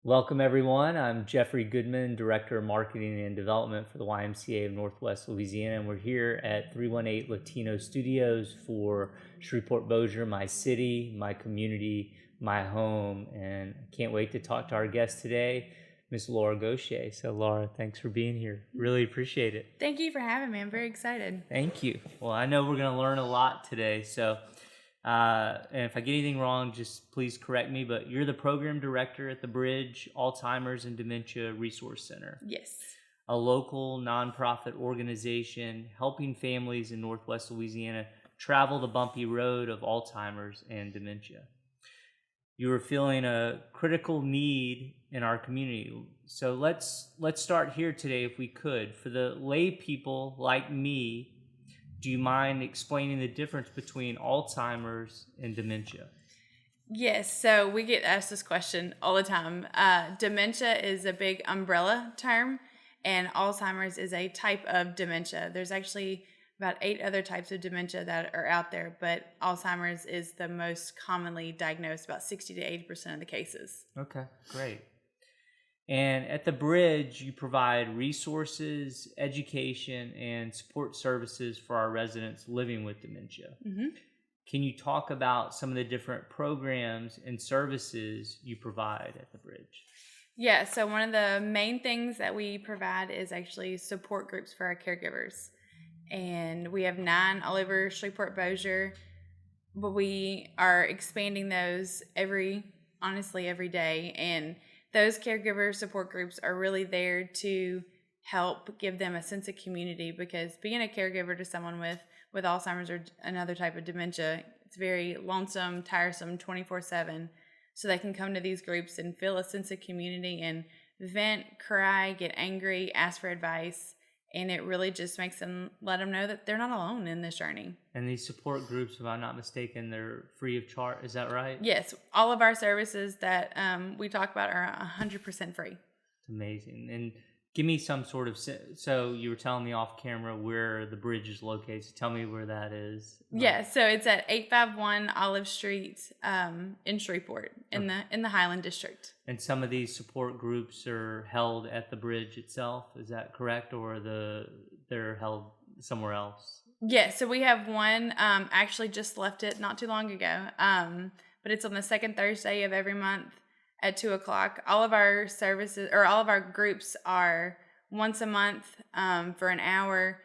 Welcome, everyone. I'm Jeffrey Goodman, Director of Marketing and Development for the YMCA of Northwest Louisiana, and we're here at 318 Latino Studios for Shreveport-Bossier, my city, my community, my home, and I can't wait to talk to our guest today, Miss Laura Gauthier. So, Laura, thanks for being here. Really appreciate it. Thank you for having me. I'm very excited. Thank you. Well, I know we're going to learn a lot today, so and if I get anything wrong, just please correct me, but you're the program director at the Bridge Alzheimer's and Dementia Resource Center, Yes. a local nonprofit organization helping families in Northwest Louisiana travel the bumpy road of Alzheimer's and dementia. You are feeling a critical need in our community. So let's start here today, if we could. For the lay people like me, do you mind explaining the difference between Alzheimer's and dementia? Yes. So we get asked this question all the time. Dementia is a big umbrella term, and Alzheimer's is a type of dementia. There's actually about 8 other types of dementia that are out there, but Alzheimer's is the most commonly diagnosed, about 60 to 80% of the cases. Okay, great. And at the Bridge, you provide resources, education, and support services for our residents living with dementia. Mm-hmm. Can you talk about some of the different programs and services you provide at the Bridge? Yeah, so one of the main things that we provide is actually support groups for our caregivers. And we have 9 all over Shreveport-Bossier, but we are expanding those every day. And those caregiver support groups are really there to help give them a sense of community, because being a caregiver to someone with Alzheimer's or another type of dementia, it's very lonesome, tiresome, 24/7. So they can come to these groups and feel a sense of community and vent, cry, get angry, ask for advice. And it really just makes them, let them know that they're not alone in this journey. And these support groups, if I'm not mistaken, they're free of charge. Is that right? Yes, all of our services that we talk about are 100% free. It's amazing. And give me some sort of, so you were telling me off camera where the Bridge is located. So tell me where that is. Yeah, so it's at 851 Olive Street in Shreveport in the Highland District. And some of these support groups are held at the Bridge itself. Is that correct, or they're held somewhere else? Yeah, so we have one. Actually, just left it not too long ago. But it's on the second Thursday of every month at 2:00. All of our services, or all of our groups, are once a month for an hour.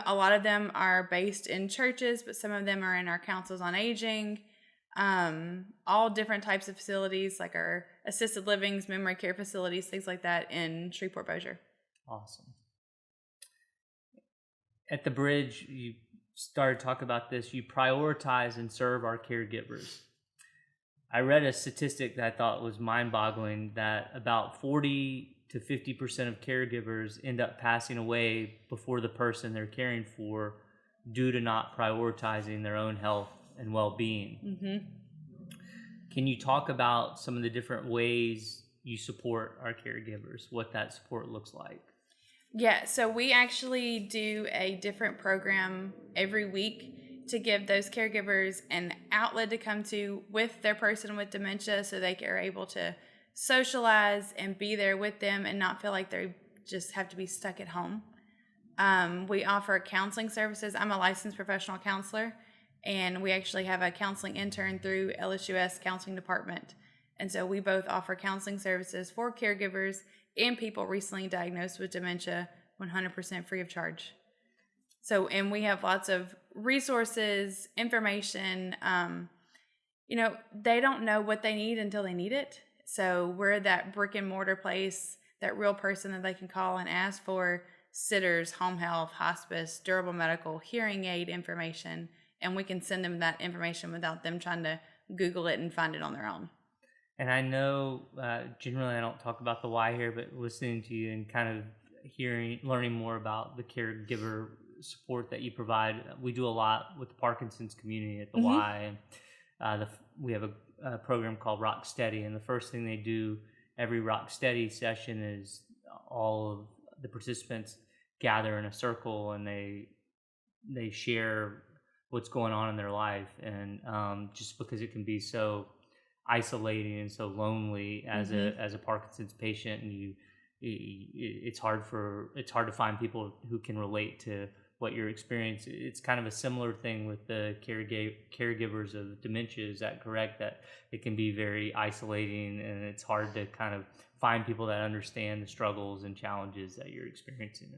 A lot of them are based in churches, but some of them are in our councils on aging. All different types of facilities, like our assisted livings, memory care facilities, things like that in Shreveport-Bossier. Awesome. At the Bridge, you started to talk about this. You prioritize and serve our caregivers. I read a statistic that I thought was mind-boggling, that about 40 to 50% of caregivers end up passing away before the person they're caring for due to not prioritizing their own health and well-being. Mm-hmm. Can you talk about some of the different ways you support our caregivers, what that support looks like? Yeah, so we actually do a different program every week to give those caregivers an outlet to come to with their person with dementia, so they are able to socialize and be there with them and not feel like they just have to be stuck at home. We offer counseling services. I'm a licensed professional counselor, and we actually have a counseling intern through LSUS Counseling Department. And so we both offer counseling services for caregivers and people recently diagnosed with dementia, 100% free of charge. So, and we have lots of resources, information. They don't know what they need until they need it. So we're that brick and mortar place, that real person that they can call and ask for sitters, home health, hospice, durable medical, hearing aid information, and we can send them that information without them trying to Google it and find it on their own. And I know generally I don't talk about the why here, but listening to you and kind of learning more about the caregiver support that you provide. We do a lot with the Parkinson's community at the Y. And we have a program called Rock Steady, and the first thing they do every Rock Steady session is all of the participants gather in a circle and they share what's going on in their life. And just because it can be so isolating and so lonely as a Parkinson's patient, and it's hard to find people who can relate to what you're experiencing. It's kind of a similar thing with the caregivers of dementia. Is that correct? That it can be very isolating, and it's hard to kind of find people that understand the struggles and challenges that you're experiencing.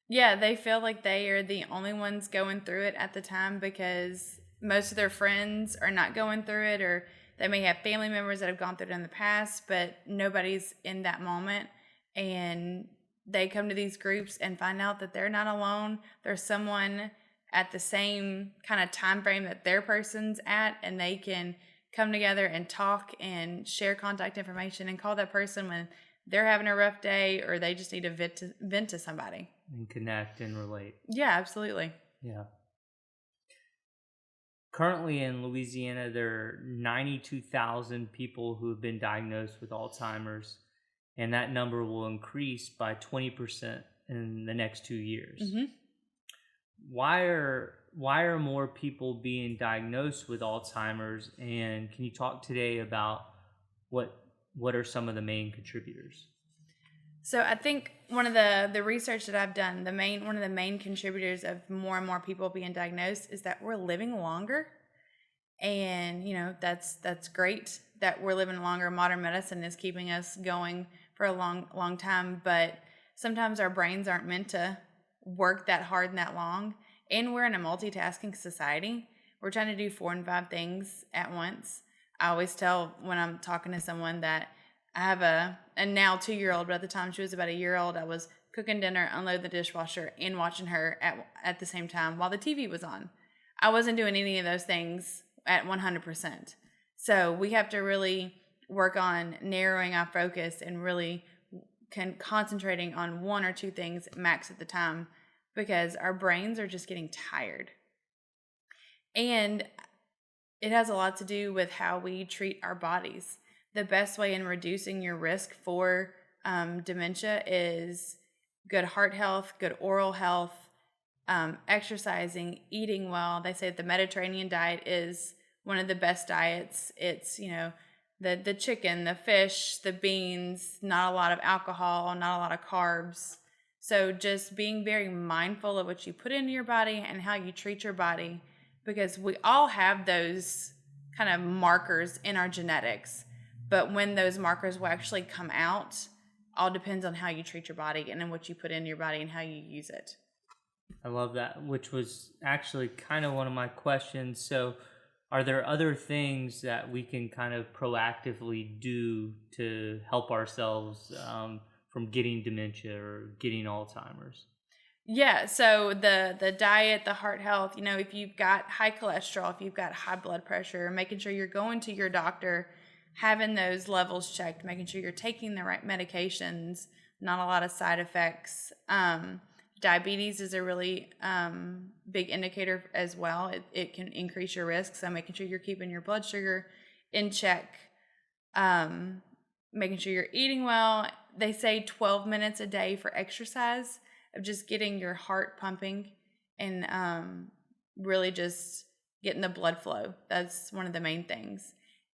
Yeah, they feel like they are the only ones going through it at the time because most of their friends are not going through it, or they may have family members that have gone through it in the past, but nobody's in that moment. And they come to these groups and find out that they're not alone. There's someone at the same kind of time frame that their person's at, and they can come together and talk and share contact information and call that person when they're having a rough day or they just need to vent to somebody. And connect and relate. Yeah, absolutely. Yeah. Currently in Louisiana, there are 92,000 people who have been diagnosed with Alzheimer's, and that number will increase by 20% in the next 2 years. Mm-hmm. Why are more people being diagnosed with Alzheimer's, and can you talk today about what are some of the main contributors? So I think one of the research that I've done, one of the main contributors of more and more people being diagnosed is that we're living longer. And, that's great that we're living longer. Modern medicine is keeping us going for a long, long time. But sometimes our brains aren't meant to work that hard and that long. And we're in a multitasking society. We're trying to do 4 and 5 things at once. I always tell when I'm talking to someone that I have a now 2-year-old, but at the time she was about a year old, I was cooking dinner, unload the dishwasher, and watching her at the same time while the TV was on. I wasn't doing any of those things at 100%. So we have to really work on narrowing our focus and really concentrating on 1 or 2 things max at the time, because our brains are just getting tired. And it has a lot to do with how we treat our bodies. The best way in reducing your risk for dementia is good heart health, good oral health, exercising, eating well. They say the Mediterranean diet is one of the best diets. It's, the chicken, the fish, the beans, not a lot of alcohol, not a lot of carbs. So just being very mindful of what you put into your body and how you treat your body, because we all have those kind of markers in our genetics. But when those markers will actually come out, all depends on how you treat your body and then what you put into your body and how you use it. I love that, which was actually kind of one of my questions. So are there other things that we can kind of proactively do to help ourselves from getting dementia or getting Alzheimer's? Yeah, so the diet, the heart health, if you've got high cholesterol, if you've got high blood pressure, making sure you're going to your doctor, having those levels checked, making sure you're taking the right medications, not a lot of side effects. Diabetes is a really big indicator as well. It can increase your risk, so making sure you're keeping your blood sugar in check, making sure you're eating well. They say 12 minutes a day for exercise, of just getting your heart pumping and really just getting the blood flow. That's one of the main things.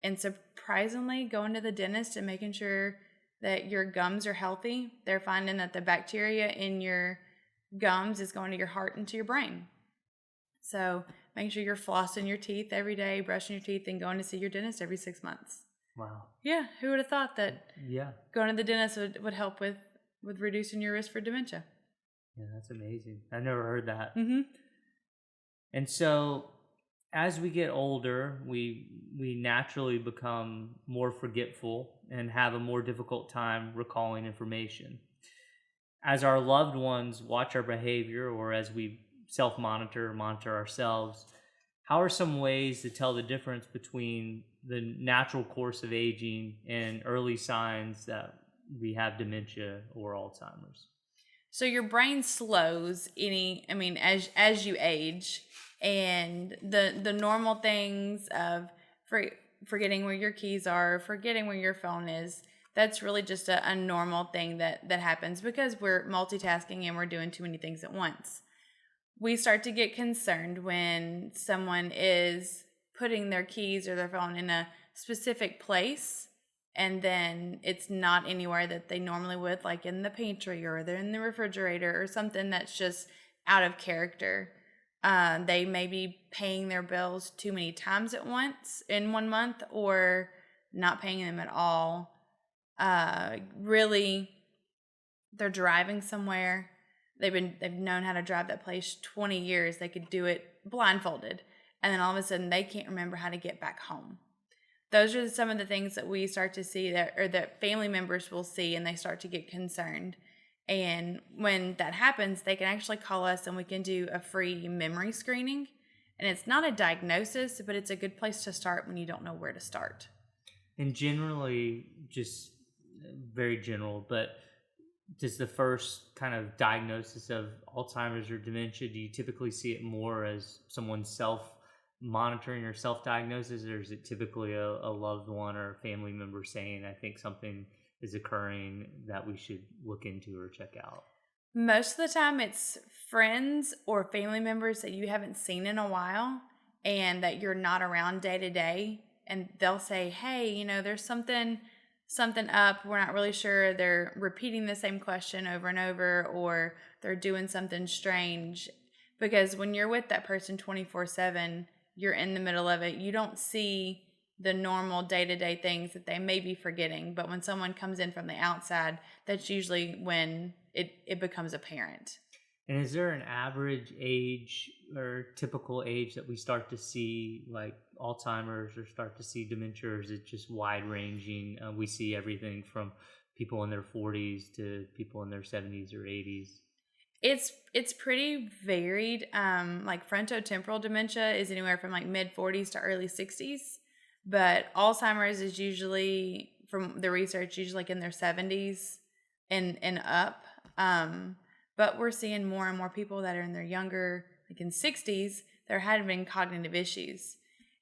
And surprisingly, going to the dentist and making sure that your gums are healthy. They're finding that the bacteria in your gums is going to your heart and to your brain. So making sure you're flossing your teeth every day, brushing your teeth, and going to see your dentist every 6 months. Wow. Yeah, who would have thought that going to the dentist would help with reducing your risk for dementia? Yeah, that's amazing. I never heard that. Mm-hmm. And so as we get older, we naturally become more forgetful and have a more difficult time recalling information. As our loved ones watch our behavior, or as we monitor ourselves, how are some ways to tell the difference between the natural course of aging and early signs that we have dementia or Alzheimer's? So your brain slows as you age, and the normal things of forgetting where your keys are, forgetting where your phone is, that's really just a normal thing that happens because we're multitasking and we're doing too many things at once. We start to get concerned when someone is putting their keys or their phone in a specific place, and then it's not anywhere that they normally would, like in the pantry or they're in the refrigerator or something that's just out of character. They may be paying their bills too many times at once in 1 month, or not paying them at all. Really, they're driving somewhere. They've known how to drive that place 20 years. They could do it blindfolded, and then all of a sudden they can't remember how to get back home. Those are some of the things that we start to see that family members will see, and they start to get concerned. And when that happens, they can actually call us and we can do a free memory screening. And it's not a diagnosis, but it's a good place to start when you don't know where to start. And generally, just very general, but does the first kind of diagnosis of Alzheimer's or dementia, do you typically see it more as someone self-monitoring or self-diagnosis, or is it typically a loved one or a family member saying, I think something is occurring that we should look into or check out? Most of the time it's friends or family members that you haven't seen in a while and that you're not around day to day, and they'll say, hey, there's something up, we're not really sure. They're repeating the same question over and over, or they're doing something strange. Because when you're with that person 24/7, you're in the middle of it. You don't see the normal day-to-day things that they may be forgetting. But when someone comes in from the outside, that's usually when it becomes apparent. And is there an average age or typical age that we start to see like Alzheimer's or start to see dementia, or is it just wide ranging? We see everything from people in their 40s to people in their 70s or 80s. It's pretty varied. Like frontotemporal dementia is anywhere from like mid 40s to early 60s, but Alzheimer's is usually, from the research, usually like in their 70s and up. But we're seeing more and more people that are in their younger, like in 60s, that are having cognitive issues.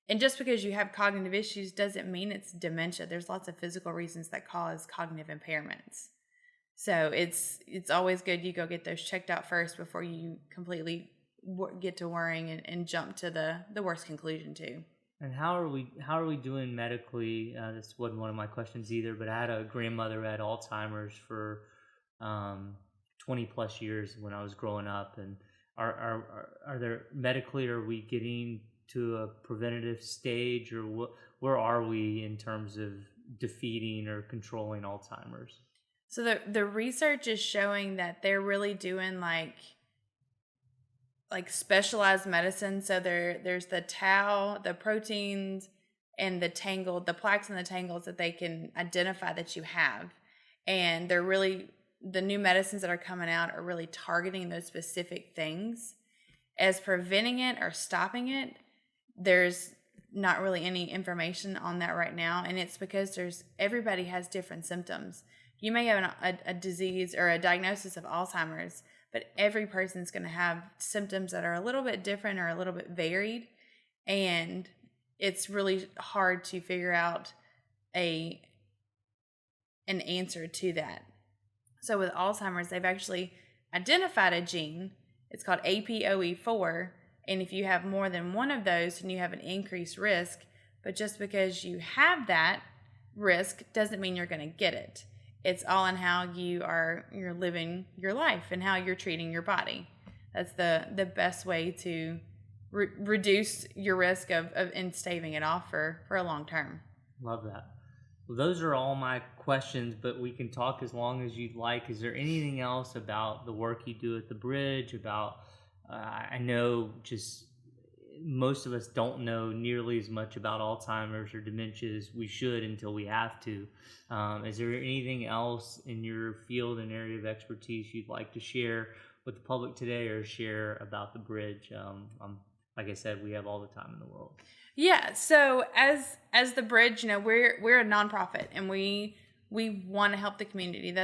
And just because you have cognitive issues doesn't mean it's dementia. There's lots of physical reasons that cause cognitive impairments. So it's always good you go get those checked out first before you completely get to worrying and jump to the worst conclusion too. And how are we doing medically? This wasn't one of my questions either, but I had a grandmother who had Alzheimer's for 20 plus years when I was growing up. And are there medically, are we getting to a preventative stage, or where are we in terms of defeating or controlling Alzheimer's? So the research is showing that they're really doing like specialized medicine. So there's the tau, the proteins, and the plaques and the tangles that they can identify that you have. And they're really, the new medicines that are coming out are really targeting those specific things. As preventing it or stopping it, there's not really any information on that right now. And it's because everybody has different symptoms. You may have a disease or a diagnosis of Alzheimer's, but every person's going to have symptoms that are a little bit different or a little bit varied. And it's really hard to figure out an answer to that. So with Alzheimer's, they've actually identified a gene. It's called APOE4. And if you have more than one of those, then you have an increased risk. But just because you have that risk doesn't mean you're going to get it. It's all in how you're living your life and how you're treating your body. That's the best way to reduce your risk of staving it off for a long term. Love that. Well, those are all my questions, but we can talk as long as you'd like. Is there anything else about the work you do at the Bridge, about, I know just most of us don't know nearly as much about Alzheimer's or dementia as we should until we have to. Is there anything else in your field and area of expertise you'd like to share with the public today, or share about the Bridge? Like I said, we have all the time in the world. Yeah. So as the Bridge, we're a nonprofit, and we want to help the community.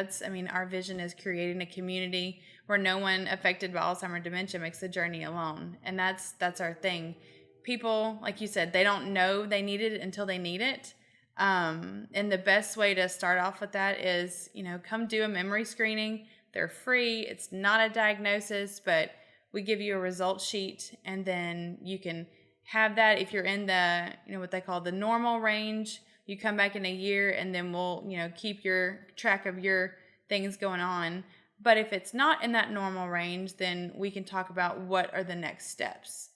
Our vision is creating a community where no one affected by Alzheimer's dementia makes the journey alone. And that's our thing. People, like you said, they don't know they need it until they need it. And the best way to start off with that is, come do a memory screening. They're free. It's not a diagnosis, but we give you a result sheet, and then you can have that. If you're in the, what they call the normal range, you come back in a year and then we'll, keep your track of your things going on. But if it's not in that normal range, then we can talk about what are the next steps.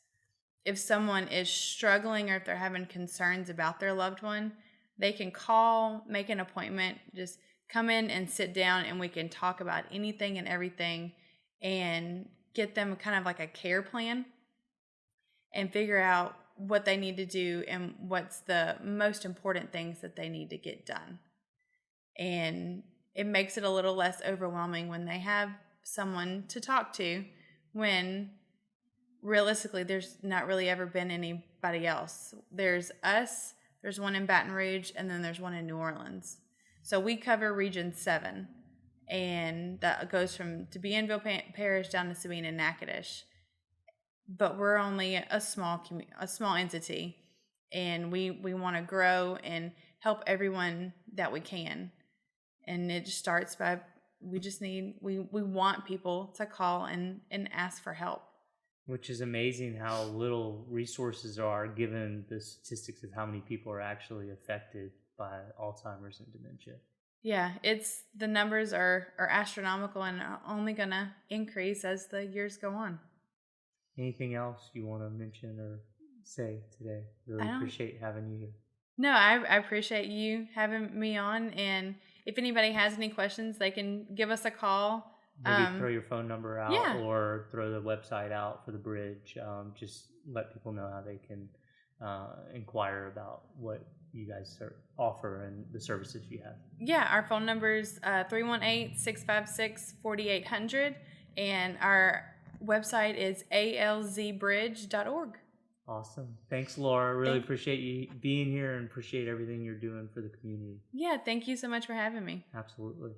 If someone is struggling or if they're having concerns about their loved one, they can call, make an appointment, just come in and sit down, and we can talk about anything and everything and get them kind of like a care plan and figure out what they need to do and what's the most important things that they need to get done. And it makes it a little less overwhelming when they have someone to talk to, when realistically there's not really ever been anybody else. There's us, there's one in Baton Rouge, and then there's one in New Orleans. So we cover Region 7, and that goes from Bienville Parish down to Sabine and Natchitoches. But we're only a small entity, and we want to grow and help everyone that we can. And it just starts by we want people to call and ask for help. Which is amazing how little resources are given the statistics of how many people are actually affected by Alzheimer's and dementia. Yeah, the numbers are astronomical and are only going to increase as the years go on. Anything else you want to mention or say today? Really appreciate having you here. No, I appreciate you having me on. And if anybody has any questions, they can give us a call. Maybe throw your phone number out or throw the website out for the bridge. Just let people know how they can inquire about what you guys offer and the services you have. Yeah, our phone number is 318-656-4800, and our website is alzbridge.org. Awesome. Thanks, Laura. Really appreciate you being here and appreciate everything you're doing for the community. Yeah, thank you so much for having me. Absolutely.